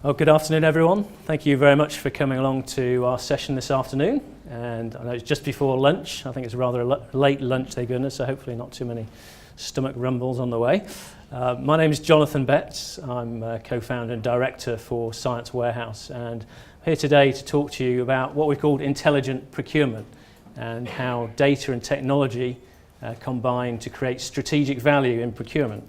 Well, good afternoon, everyone. Thank you very much for coming along to our session this afternoon. And I know it's just before lunch. I think it's rather a late lunch, thank goodness, so hopefully not too many stomach rumbles on the way. My name is Jonathan Betts. I'm co-founder and director for Science Warehouse, and I'm here today to talk to you about what we called intelligent procurement and how data and technology combine to create strategic value in procurement.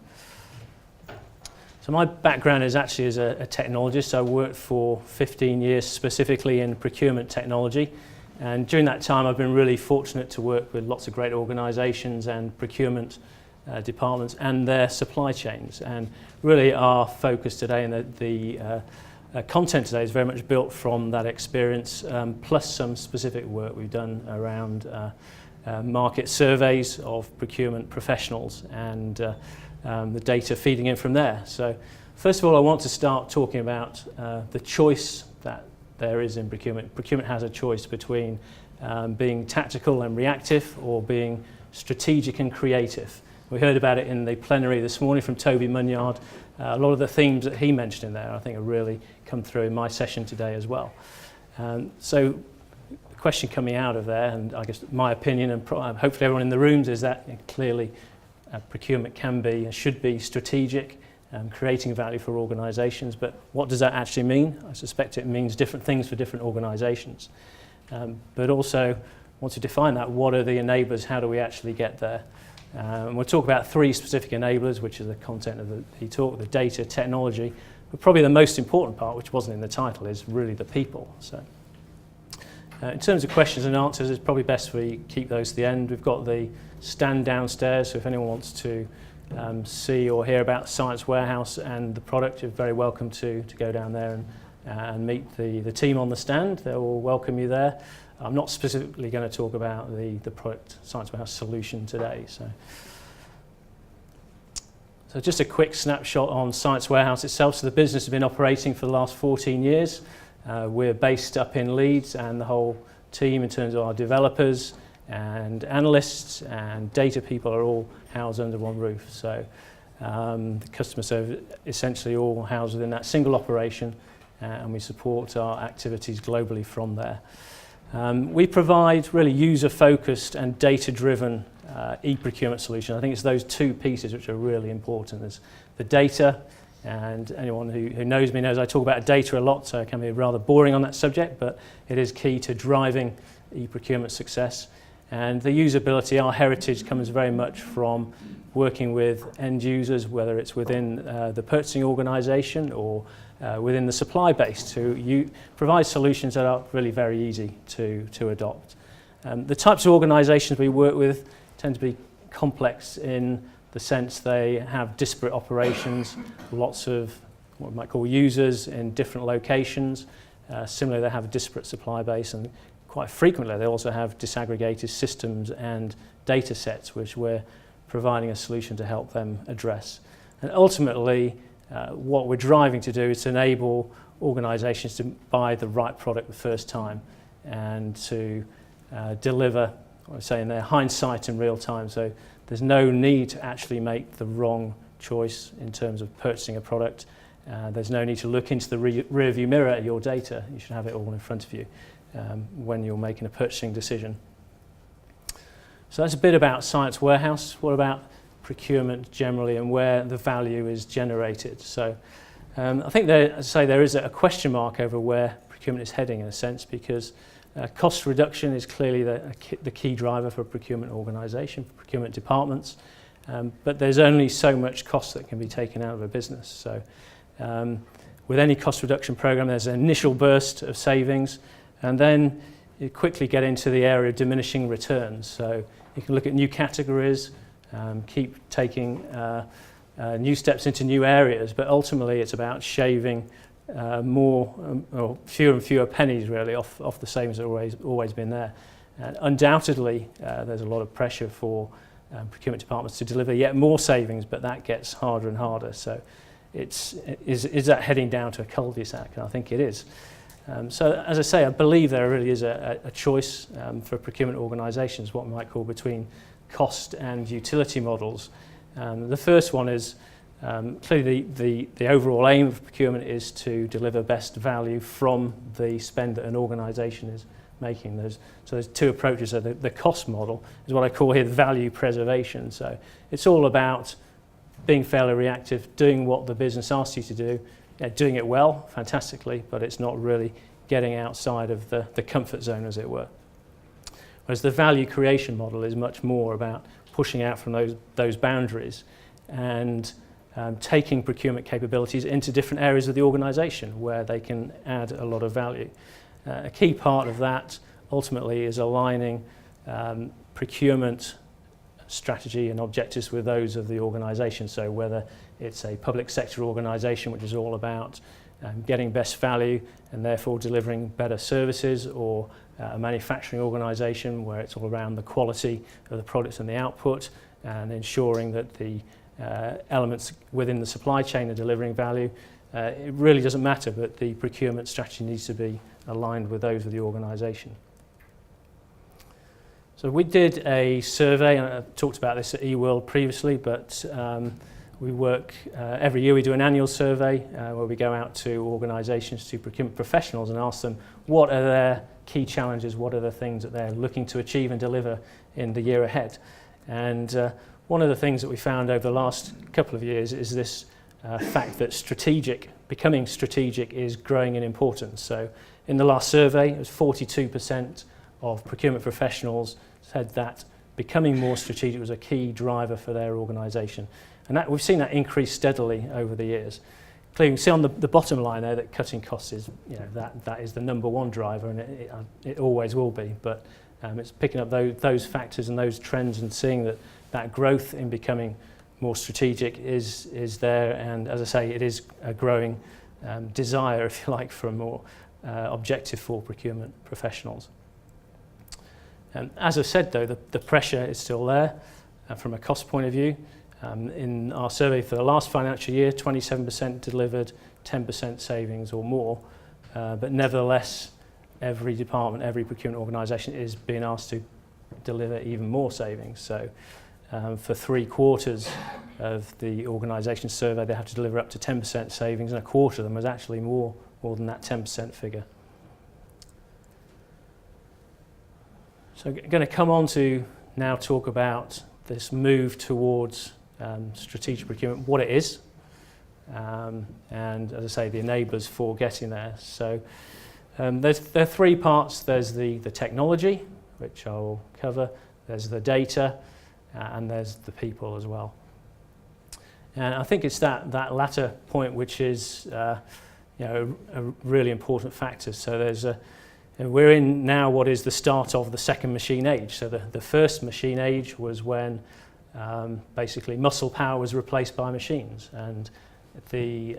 So my background is actually as a technologist. I worked for 15 years specifically in procurement technology, and during that time I've been really fortunate to work with lots of great organisations and procurement departments and their supply chains. And really our focus today and the content today is very much built from that experience, plus some specific work we've done around market surveys of procurement professionals and the data feeding in from there. So first of all, I want to start talking about the choice that there is in procurement. Procurement has a choice between being tactical and reactive or being strategic and creative. We heard about it in the plenary this morning from Toby Munyard. A lot of the themes that he mentioned in there I think have really come through in my session today as well. So the question coming out of there, and I guess my opinion and hopefully everyone in the rooms, is that clearly procurement can be and should be strategic, creating value for organisations. But what does that actually mean? I suspect it means different things for different organisations. But also want to define that. What are the enablers? How do we actually get there? And we'll talk about three specific enablers, which are the content of the talk, the data, technology. But probably the most important part, which wasn't in the title, is really the people. So in terms of questions and answers, it's probably best we keep those to the end. We've got the stand downstairs, so if anyone wants to see or hear about Science Warehouse and the product, you're very welcome to go down there and meet the team on the stand. They will welcome you there. I'm not specifically going to talk about the product Science Warehouse solution today. So just a quick snapshot on Science Warehouse itself. So the business has been operating for the last 14 years. We're based up in Leeds, and the whole team in terms of our developers and analysts and data people are all housed under one roof. So the customer service essentially all housed within that single operation, and we support our activities globally from there. We provide really user-focused and data-driven e-procurement solutions. I think it's those two pieces which are really important. There's the data, and anyone who knows me knows I talk about data a lot, so it can be rather boring on that subject, but it is key to driving e-procurement success. And the usability, our heritage comes very much from working with end users, whether it's within the purchasing organisation or within the supply base, to provide solutions that are really very easy to adopt. The types of organisations we work with tend to be complex in the sense they have disparate operations, lots of what we might call users in different locations. Similarly, they have a disparate supply base, and quite frequently they also have disaggregated systems and data sets which we're providing a solution to help them address. And ultimately what we're driving to do is to enable organisations to buy the right product the first time and to deliver, I was saying there, hindsight in real time. So there's no need to actually make the wrong choice in terms of purchasing a product. There's no need to look into the rear view mirror at your data. You should have it all in front of you when you're making a purchasing decision. So that's a bit about Science Warehouse. What about procurement generally and where the value is generated? So I think there, as I say, there is a question mark over where procurement is heading in a sense, because cost reduction is clearly the key driver for a procurement organisation, for procurement departments, but there's only so much cost that can be taken out of a business. So with any cost reduction programme, there's an initial burst of savings, and then you quickly get into the area of diminishing returns. So you can look at new categories, keep taking new steps into new areas, but ultimately it's about shaving or fewer and fewer pennies really off the savings that have always been there. Undoubtedly, there's a lot of pressure for procurement departments to deliver yet more savings, but that gets harder and harder. So is that heading down to a cul-de-sac? And I think it is. So as I say, I believe there really is a choice for procurement organisations, what we might call between cost and utility models. The first one is clearly the overall aim of procurement is to deliver best value from the spend that an organisation is making. So there's two approaches. So the cost model is what I call here the value preservation. So it's all about being fairly reactive, doing what the business asks you to do, doing it well, fantastically, but it's not really getting outside of the comfort zone, as it were. Whereas the value creation model is much more about pushing out from those boundaries and taking procurement capabilities into different areas of the organisation where they can add a lot of value. A key part of that ultimately is aligning procurement strategy and objectives with those of the organisation. So whether it's a public sector organisation, which is all about getting best value and therefore delivering better services, or a manufacturing organisation where it's all around the quality of the products and the output and ensuring that the elements within the supply chain are delivering value. It really doesn't matter, but the procurement strategy needs to be aligned with those of the organisation. So we did a survey, and I talked about this at eWorld previously, but we work, every year we do an annual survey where we go out to organisations, to procurement professionals, and ask them what are their key challenges, what are the things that they're looking to achieve and deliver in the year ahead. And one of the things that we found over the last couple of years is this fact that becoming strategic is growing in importance. So in the last survey, it was 42% of procurement professionals said that becoming more strategic was a key driver for their organisation. And that, we've seen that increase steadily over the years. Clearly, you can see on the bottom line there that cutting costs is, that is the number one driver, and it always will be. But it's picking up those factors and those trends and seeing that growth in becoming more strategic is there. And as I say, it is a growing desire, if you like, for a more objective for procurement professionals. As I said, though, the pressure is still there from a cost point of view. In our survey for the last financial year, 27% delivered 10% savings or more, but nevertheless, every department, every procurement organisation is being asked to deliver even more savings. So for 3/4 of the organisation survey, they have to deliver up to 10% savings, and a quarter of them was actually more than that 10% figure. So I'm going to come on to now talk about this move towards strategic procurement, what it is, and as I say, the enablers for getting there. So there are three parts. There's the technology, which I'll cover, there's the data, and there's the people as well. And I think it's that latter point which is a really important factor. So we're in now what is the start of the second machine age. So the first machine age was when basically muscle power was replaced by machines, and the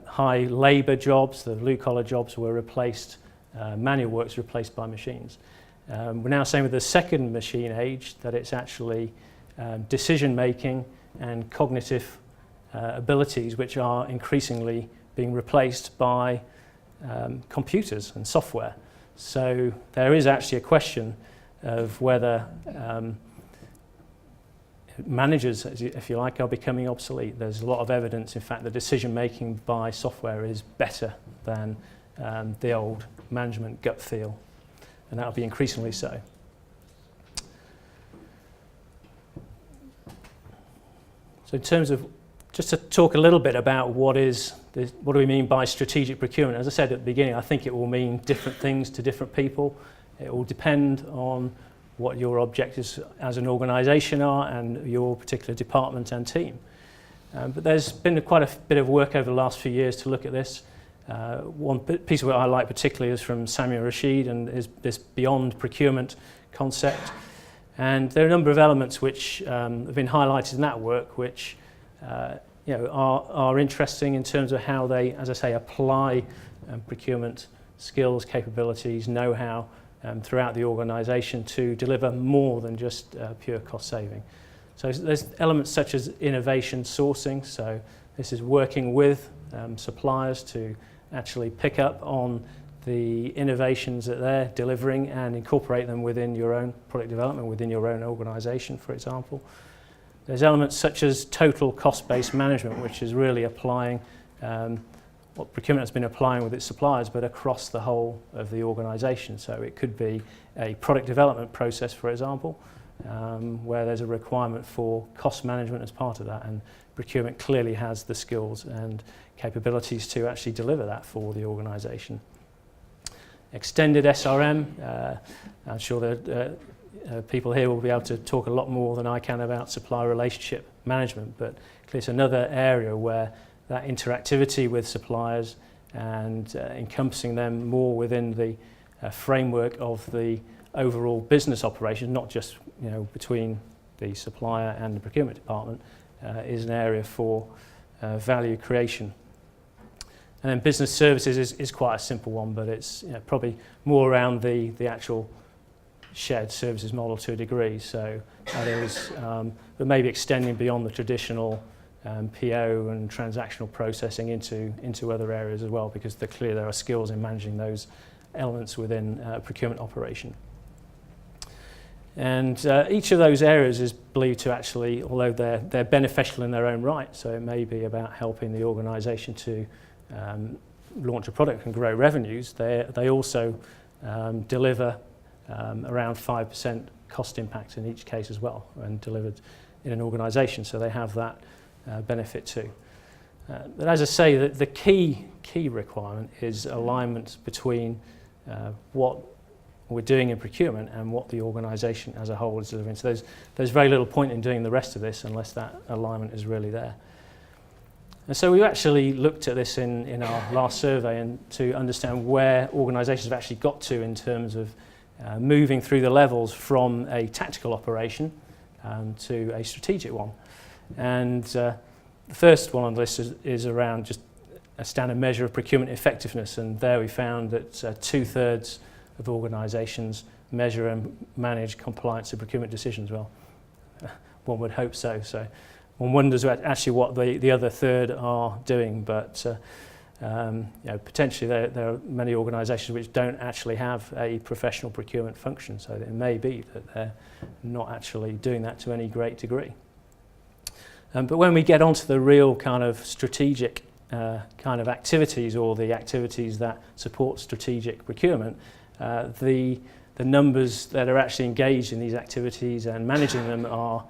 high labour jobs, the blue-collar jobs, were replaced, manual works replaced by machines. We're now saying with the second machine age that it's actually decision-making and cognitive abilities which are increasingly being replaced by computers and software. So there is actually a question of whether managers, if you like, are becoming obsolete. There's a lot of evidence, in fact, that decision-making by software is better than the old management gut feel, and that'll be increasingly so. So in terms of, just to talk a little bit about what do we mean by strategic procurement? As I said at the beginning, I think it will mean different things to different people. It will depend on what your objectives as an organisation are and your particular department and team. But there's been quite a bit of work over the last few years to look at this. One piece of work I like particularly is from Samuel Rashid and is this beyond procurement concept. And there are a number of elements which have been highlighted in that work which are interesting in terms of how they, as I say, apply procurement skills, capabilities, know-how throughout the organisation to deliver more than just pure cost saving. So there's elements such as innovation sourcing. So this is working with suppliers to actually pick up on the innovations that they're delivering and incorporate them within your own product development, within your own organisation, for example. There's elements such as total cost-based management, which is really applying what procurement has been applying with its suppliers, but across the whole of the organisation. So it could be a product development process, for example, where there's a requirement for cost management as part of that, and procurement clearly has the skills and capabilities to actually deliver that for the organisation. Extended SRM, I'm sure that people here will be able to talk a lot more than I can about supplier relationship management, but clearly it's another area where that interactivity with suppliers and encompassing them more within the framework of the overall business operation, not just between the supplier and the procurement department, is an area for value creation. And then business services is quite a simple one, but it's probably more around the actual shared services model to a degree. So but maybe extending beyond the traditional PO and transactional processing into other areas as well, because clearly there are skills in managing those elements within a procurement operation. And each of those areas is believed to actually, although they're beneficial in their own right, so it may be about helping the organisation to launch a product and grow revenues, they also deliver around 5% cost impact in each case as well, and delivered in an organisation, so they have that benefit too. But as I say, the key requirement is alignment between what we're doing in procurement and what the organisation as a whole is delivering. So there's very little point in doing the rest of this unless that alignment is really there. And so we actually looked at this in our last survey and to understand where organisations have actually got to in terms of moving through the levels from a tactical operation to a strategic one. And the first one on the list is around just a standard measure of procurement effectiveness, and there we found that 2/3 of organisations measure and manage compliance to procurement decisions. Well, one would hope so. So one wonders actually what the other third are doing, but potentially there are many organisations which don't actually have a professional procurement function, so it may be that they're not actually doing that to any great degree. But when we get onto the real kind of strategic kind of activities, or the activities that support strategic procurement, the numbers that are actually engaged in these activities and managing them are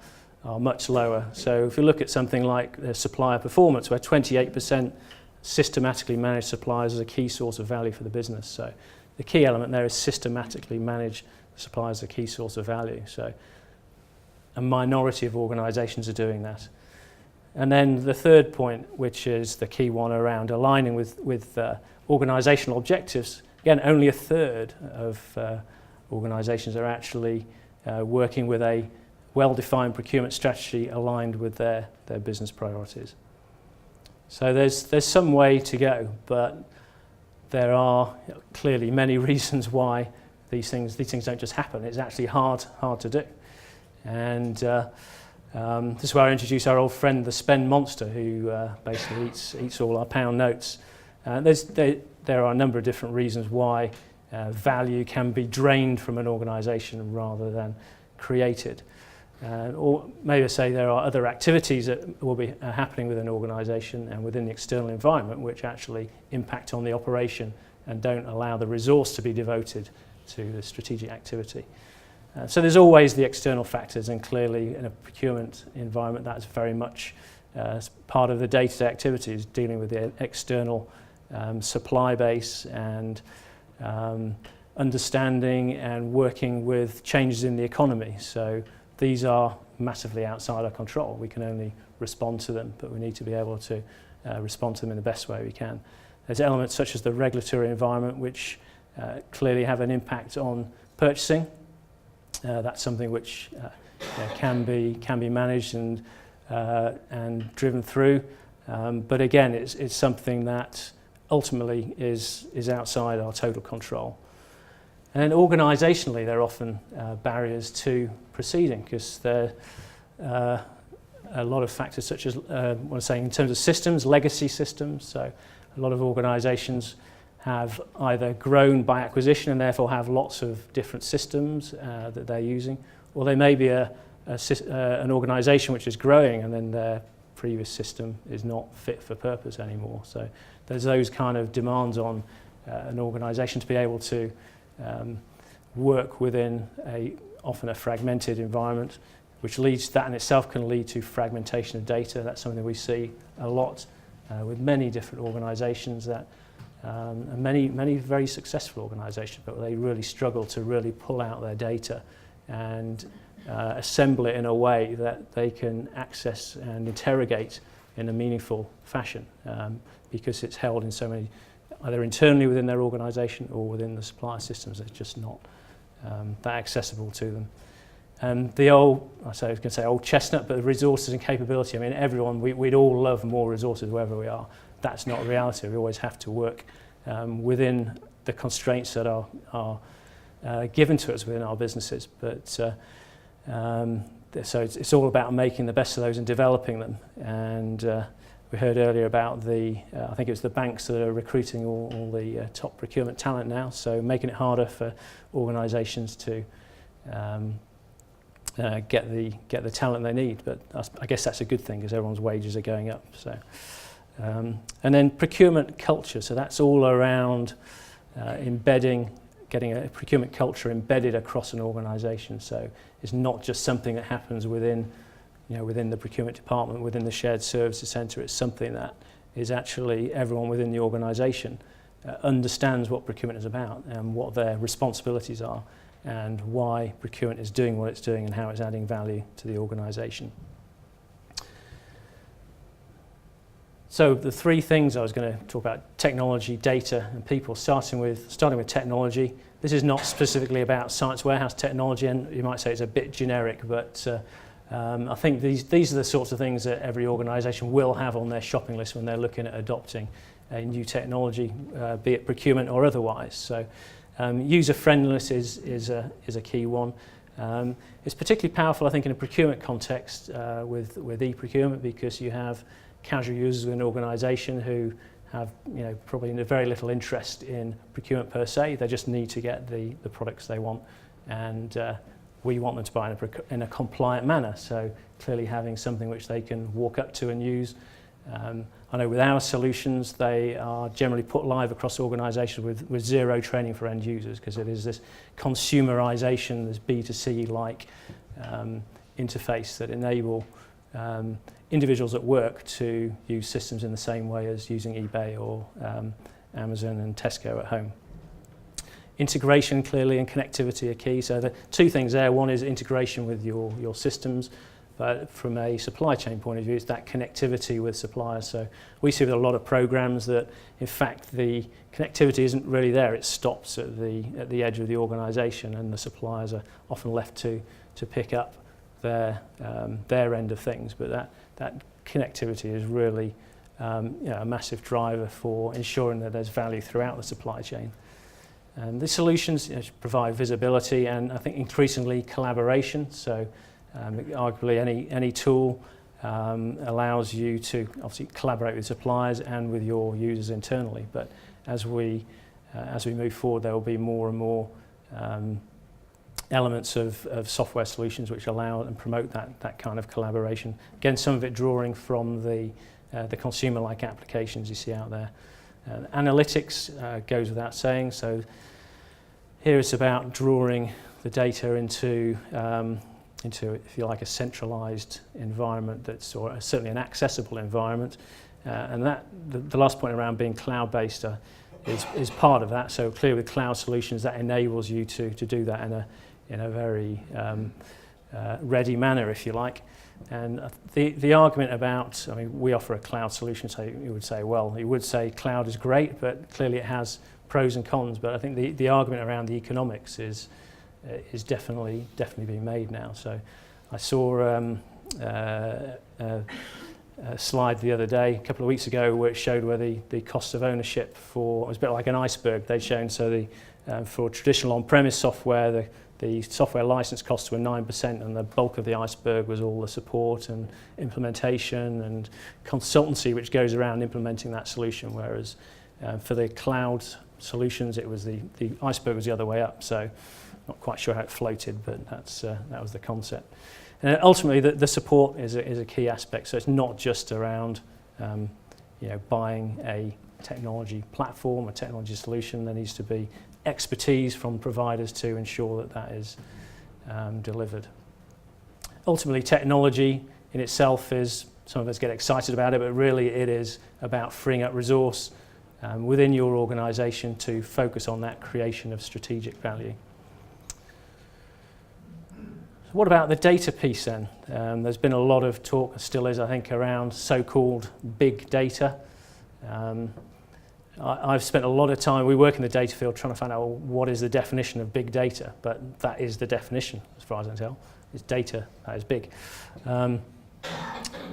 much lower. So if you look at something like supplier performance, where 28% systematically manage suppliers as a key source of value for the business. So the key element there is systematically manage suppliers as a key source of value. So a minority of organisations are doing that. And then the third point, which is the key one around aligning with organisational objectives, again, only 1/3 of organisations are actually working with a well-defined procurement strategy aligned with their business priorities. So there's some way to go, but there are clearly many reasons why these things don't just happen. It's actually hard to do. And this is where I introduce our old friend, the spend monster, who basically eats all our pound notes. There are a number of different reasons why value can be drained from an organisation rather than created. Or maybe I say there are other activities that will be happening within an organisation and within the external environment which actually impact on the operation and don't allow the resource to be devoted to the strategic activity. So there's always the external factors, and clearly in a procurement environment that's very much part of the day-to-day activities, dealing with the external supply base and understanding and working with changes in the economy. So these are massively outside our control. We can only respond to them, but we need to be able to respond to them in the best way we can. There's elements such as the regulatory environment which clearly have an impact on purchasing. That's something which can be managed and driven through, but again, it's something that ultimately is outside our total control. And then organisationally, there are often barriers to proceeding, because there are a lot of factors such as, what I'm saying in terms of systems, legacy systems. So a lot of organisations have either grown by acquisition and therefore have lots of different systems that they're using, or they may be a an organisation which is growing and then their previous system is not fit for purpose anymore. So there's those kind of demands on an organisation to be able to work within often a fragmented environment, which leads, that in itself can lead to fragmentation of data. That's something that we see a lot with many different organisations, that and many very successful organisations, but they really struggle to really pull out their data and assemble it in a way that they can access and interrogate in a meaningful fashion, because it's held in so many, either internally within their organisation or within the supplier systems. It's just not that accessible to them. And the old, I was going to say old chestnut, but the resources and capability, I mean, everyone, we'd all love more resources wherever we are. That's not reality. We always have to work within the constraints that are given to us within our businesses. But so it's all about making the best of those and developing them. And we heard earlier about I think it was the banks that are recruiting all the top procurement talent now, so making it harder for organisations to get the talent they need. But I guess that's a good thing, because everyone's wages are going up. So, and then procurement culture. So that's all around getting a procurement culture embedded across an organisation. So it's not just something that happens within the procurement department, within the shared services centre. It's something that is actually everyone within the organisation understands what procurement is about and what their responsibilities are, and why procurement is doing what it's doing and how it's adding value to the organisation. So the three things I was going to talk about: technology, data and people, starting with technology. This is not specifically about science warehouse technology, and you might say it's a bit generic, but I think these are the sorts of things that every organisation will have on their shopping list when they're looking at adopting a new technology, be it procurement or otherwise. So user friendliness is a key one. It's particularly powerful, I think, in a procurement context with e-procurement, because you have casual users within an organisation who have probably very little interest in procurement per se. They just need to get the products they want, and we want them to buy in a compliant manner. So clearly having something which they can walk up to and use. I know with our solutions, they are generally put live across organisations with zero training for end users, because it is this consumerisation, this B2C-like interface that enable individuals at work to use systems in the same way as using eBay or Amazon and Tesco at home. Integration, clearly, and connectivity are key. So the two things there: one is integration with your systems, but from a supply chain point of view, it's that connectivity with suppliers. So we see with a lot of programs that, in fact, the connectivity isn't really there. It stops at the edge of the organisation, and the suppliers are often left to pick up their end of things. But that connectivity is really a massive driver for ensuring that there's value throughout the supply chain. And the solutions provide visibility and, I think, increasingly collaboration. So arguably any tool allows you to obviously collaborate with suppliers and with your users internally. But as we move forward, there will be more and more elements of software solutions which allow and promote that kind of collaboration. Again, some of it drawing from the consumer-like applications you see out there. Analytics goes without saying. So here it's about drawing the data into, if you like, a centralised environment or certainly an accessible environment. And that the last point around being cloud-based is part of that. So clearly with cloud solutions, that enables you to do that in a very ready manner, if you like. And the argument about, I mean, we offer a cloud solution, so you would say cloud is great, but clearly it has pros and cons. But I think the argument around the economics is definitely being made now. So I saw a slide the other day, a couple of weeks ago, where it showed where the cost of ownership it was a bit like an iceberg. They'd shown, so for traditional on-premise software, the software license costs were 9%, and the bulk of the iceberg was all the support and implementation and consultancy which goes around implementing that solution, whereas for the cloud solutions, it was the iceberg was the other way up. So not quite sure how it floated, but that was the concept. And ultimately, the support is a key aspect. So it's not just around buying a technology platform, a technology solution. There needs to be expertise from providers to ensure that is delivered. Ultimately, technology in itself is, some of us get excited about it, but really it is about freeing up resource within your organisation to focus on that creation of strategic value. What about the data piece then? There's been a lot of talk, still is I think, around so-called big data. I've spent a lot of time, we work in the data field trying to find out what is the definition of big data, but that is the definition as far as I can tell. It's data that is big.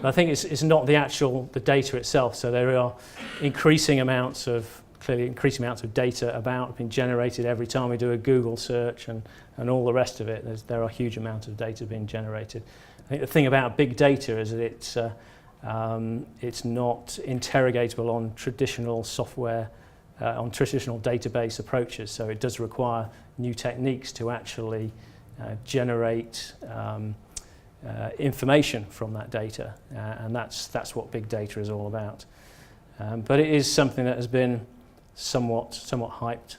I think it's not the data itself, so there are increasing amounts of data being generated every time we do a Google search and all the rest of it. There are huge amounts of data being generated. I think the thing about big data is that it's not interrogatable on traditional software, on traditional database approaches, so it does require new techniques to actually generate information from that data, and that's what big data is all about. But it is something that has been somewhat hyped.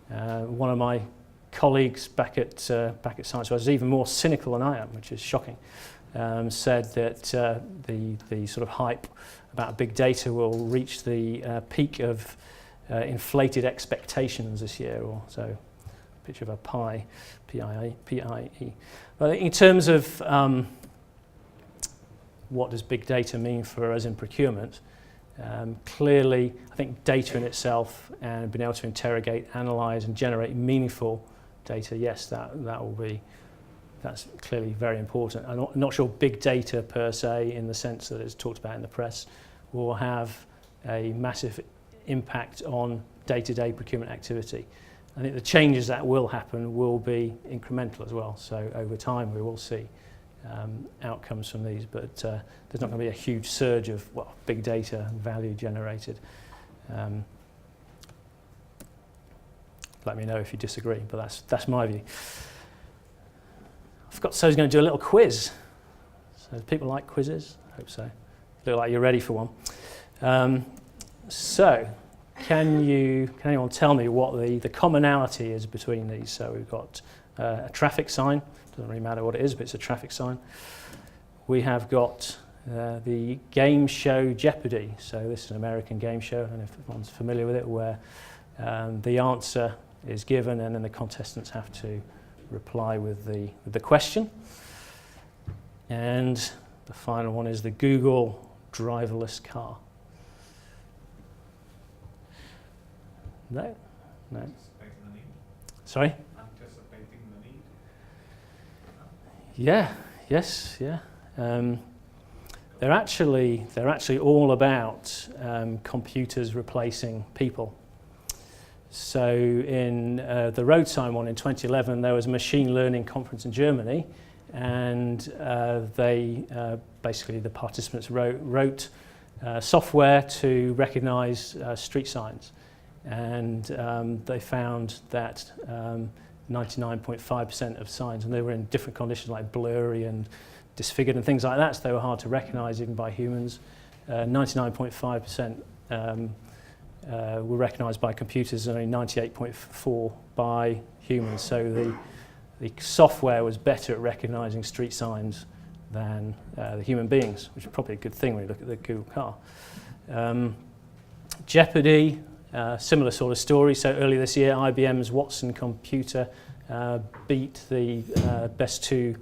One of my colleagues back at Science was even more cynical than I am, which is shocking. Said that the sort of hype about big data will reach the peak of inflated expectations this year, or so. Picture of a pie, P-I-E. But in terms of what does big data mean for us in procurement, clearly I think data in itself and being able to interrogate, analyse and generate meaningful data, yes, that's clearly very important. I'm not sure big data per se, in the sense that it's talked about in the press, will have a massive impact on day-to-day procurement activity. I think the changes that will happen will be incremental as well. So over time we will see outcomes from these, but there's not going to be a huge surge of big data value generated. Let me know if you disagree, but that's my view. I was going to do a little quiz. So people like quizzes? I hope so. Look like you're ready for one. So can anyone tell me what the commonality is between these? So we've got a traffic sign. Doesn't really matter what it is, but it's a traffic sign. We have got the game show Jeopardy. So this is an American game show. I don't know if everyone's familiar with it, where the answer is given and then the contestants have to reply with the question. And the final one is the Google driverless car. No? Sorry? Anticipating the need. Yeah. Yes. Yeah. They're actually all about computers replacing people. So in the road sign one in 2011, there was a machine learning conference in Germany, and basically the participants wrote software to recognise street signs, and they found that 99.5% of signs, and they were in different conditions like blurry and disfigured and things like that, so they were hard to recognise even by humans. 99.5% were recognised by computers, and only 98.4% by humans. So the software was better at recognising street signs than the human beings, which is probably a good thing when you look at the Google car. Jeopardy, similar sort of story. So earlier this year, IBM's Watson computer beat the best two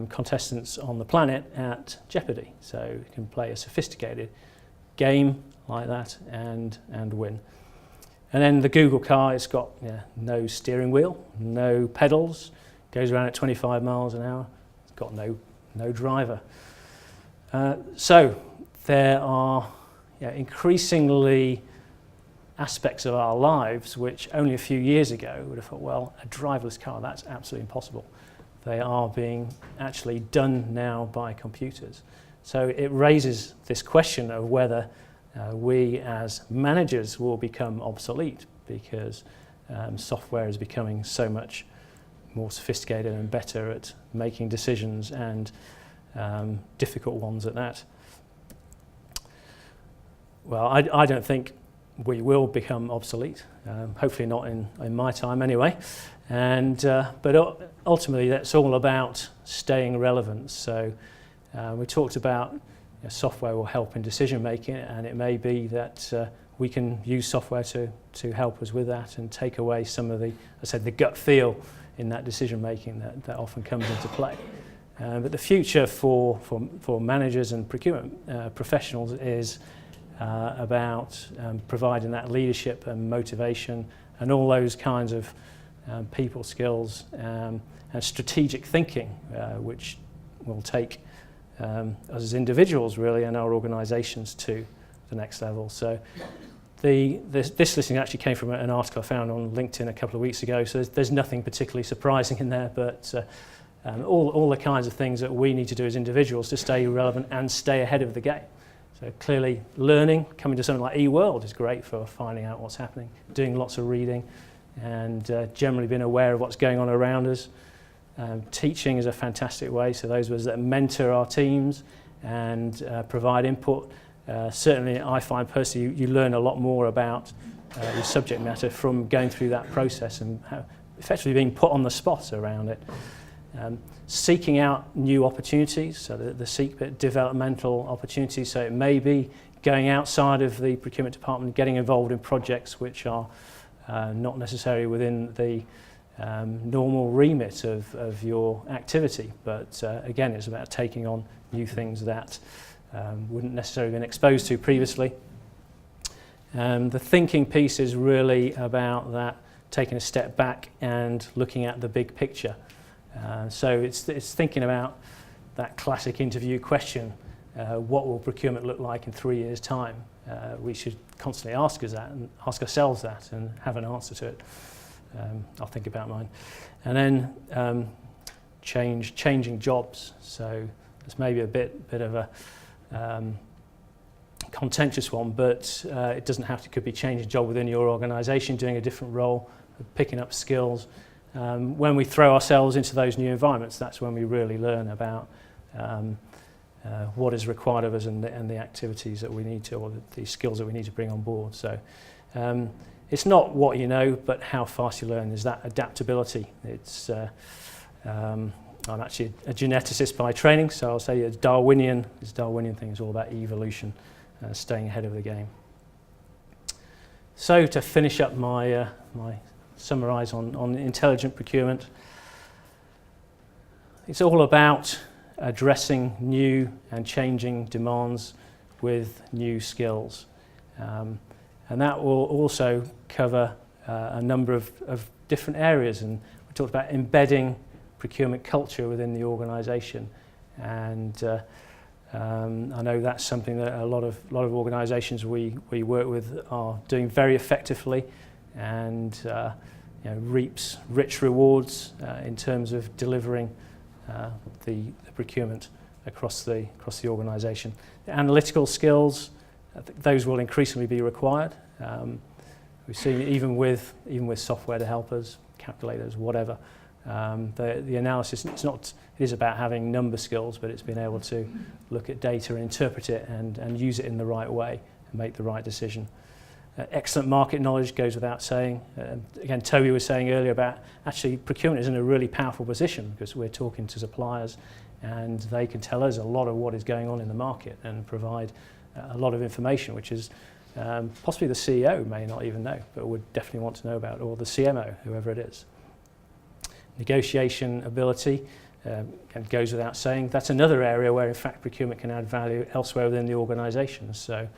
contestants on the planet at Jeopardy. So you can play a sophisticated game like that and win. And then the Google car, it's got no steering wheel, no pedals, goes around at 25 miles an hour, it's got no driver. So there are increasingly aspects of our lives which only a few years ago would have thought, well, a driverless car, that's absolutely impossible. They are being actually done now by computers. So it raises this question of whether we as managers will become obsolete, because software is becoming so much more sophisticated and better at making decisions, and difficult ones at that. Well, I don't think we will become obsolete, hopefully not in my time anyway, but ultimately that's all about staying relevant. So we talked about software will help in decision making, and it may be that we can use software to help us with that and take away some of the gut feel in that decision making that often comes into play. But the future for managers and procurement professionals is about providing that leadership and motivation and all those kinds of people skills and strategic thinking, which will take us as individuals really and our organisations to the next level. So this listing actually came from an article I found on LinkedIn a couple of weeks ago, so there's nothing particularly surprising in there, but all the kinds of things that we need to do as individuals to stay relevant and stay ahead of the game. So clearly learning, coming to something like eWorld is great for finding out what's happening, doing lots of reading, and generally being aware of what's going on around us. Teaching is a fantastic way, so those of us that mentor our teams and provide input, certainly I find personally you learn a lot more about your subject matter from going through that process and effectively being put on the spot around it. Seeking out new opportunities, so the seek bit, developmental opportunities, so it may be going outside of the procurement department, getting involved in projects which are not necessarily within the normal remit of your activity, but again it's about taking on new things that wouldn't necessarily have been exposed to previously. The thinking piece is really about that, taking a step back and looking at the big picture. So it's thinking about that classic interview question, what will procurement look like in 3 years' time? We should constantly ask ourselves that and have an answer to it. I'll think about mine. And then changing jobs. So it's maybe a bit of a contentious one, but it doesn't have to, could be changing job within your organisation, doing a different role, picking up skills. When we throw ourselves into those new environments, that's when we really learn about what is required of us and the activities that we need to, or the skills that we need to bring on board. So it's not what you know, but how fast you learn. Is that adaptability. It's I'm actually a geneticist by training, so I'll say it's Darwinian. This Darwinian thing is all about evolution, staying ahead of the game. So to finish up my summarise on intelligent procurement, it's all about addressing new and changing demands with new skills. And that will also cover a number of different areas, and we talked about embedding procurement culture within the organisation, and I know that's something that a lot of organisations we work with are doing very effectively, and reaps rich rewards in terms of delivering the procurement across the organisation. The analytical skills, those will increasingly be required. We see even with software to help us, calculators, whatever. The analysis, it is about having number skills, but it's being able to look at data and interpret it and use it in the right way and make the right decision. Excellent market knowledge goes without saying. Again, Toby was saying earlier about actually procurement is in a really powerful position because we're talking to suppliers and they can tell us a lot of what is going on in the market and provide a lot of information, which is possibly the CEO may not even know, but would definitely want to know about, or the CMO, whoever it is. Negotiation ability goes without saying. That's another area where in fact procurement can add value elsewhere within the organisation. So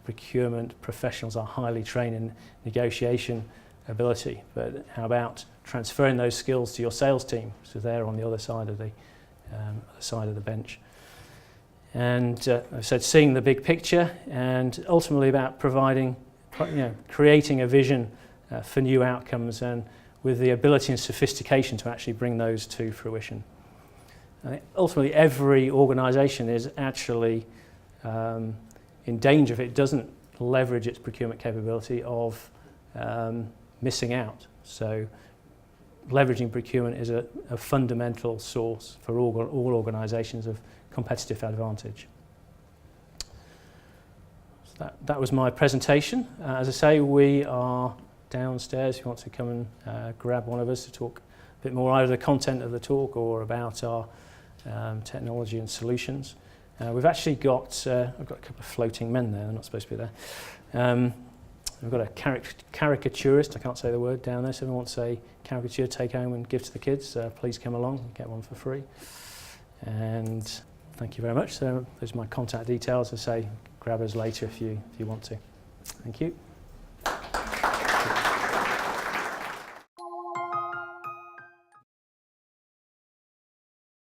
procurement professionals are highly trained in negotiation ability, but how about transferring those skills to your sales team, so they're on the other side of the bench. And I said seeing the big picture, and ultimately about providing, creating a vision for new outcomes, and with the ability and sophistication to actually bring those to fruition. I think ultimately every organisation is actually in danger if it doesn't leverage its procurement capability of missing out. So leveraging procurement is a fundamental source for all organisations of competitive advantage. So that was my presentation. As I say, we are downstairs if you want to come and grab one of us to talk a bit more either the content of the talk or about our technology and solutions. We've actually got, I've got a couple of floating men there, they're not supposed to be there. We've got a caricaturist, I can't say the word, down there, so if anyone wants a caricature take home and give to the kids, please come along and get one for free. And thank you very much. So those are my contact details. I say grab us later if you want to. Thank you.